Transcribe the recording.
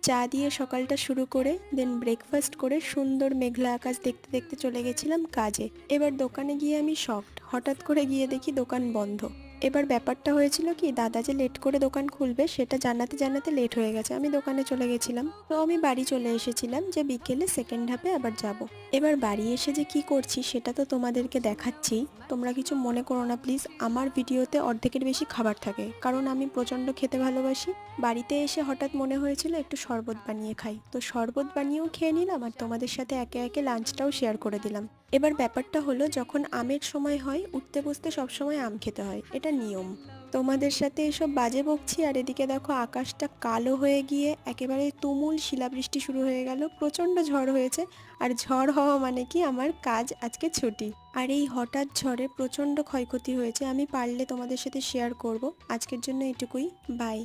চা দিয়ে সকালটা শুরু করে দেন ব্রেকফাস্ট করে সুন্দর মেঘলা আকাশ দেখতে দেখতে চলে গেছিলাম কাজে। এবার দোকানে গিয়ে আমি শকড, হঠাৎ করে গিয়ে দেখি দোকান বন্ধ। এবার ব্যাপারটা হয়েছিল কি, দাদা যে লেট করে দোকান খুলবে সেটা জানাতে জানাতে লেট হয়ে গেছে, আমি দোকানে চলে গেছিলাম। তো আমি বাড়ি চলে এসেছিলাম যে বিকেলে সেকেন্ড হাফে আবার যাব। এবার বাড়ি এসে যে কি করছি সেটা তো তোমাদেরকে দেখাচ্ছি। তোমরা কিছু মনে করো না প্লিজ, আমার ভিডিওতে অর্ধেকের বেশি খাবার থাকে কারণ আমি প্রচণ্ড খেতে ভালোবাসি। বাড়িতে এসে হঠাৎ মনে হয়েছিল একটু শরবত বানিয়ে খাই, তো শরবত বানিয়েও খেয়ে নিলাম আর তোমাদের সাথে একে একে লাঞ্চটাও শেয়ার করে দিলাম। এবার ব্যাপারটা হলো, যখন আমের সময় হয় উঠতে বসতে সবসময় আম খেতে হয়, এটা নিয়ম। তোমাদের সাথে এসব বাজে বকছি আর এদিকে দেখো আকাশটা কালো হয়ে গিয়ে একেবারে তুমুল শিলাবৃষ্টি শুরু হয়ে গেল, প্রচণ্ড ঝড় হয়েছে। আর ঝড় হওয়া মানে কি আমার কাজ আজকে ছুটি। আর এই হঠাৎ ঝড়ে প্রচণ্ড ক্ষয়ক্ষতি হয়েছে, আমি পারলে তোমাদের সাথে শেয়ার করব। আজকের জন্য এটুকুই, বাই।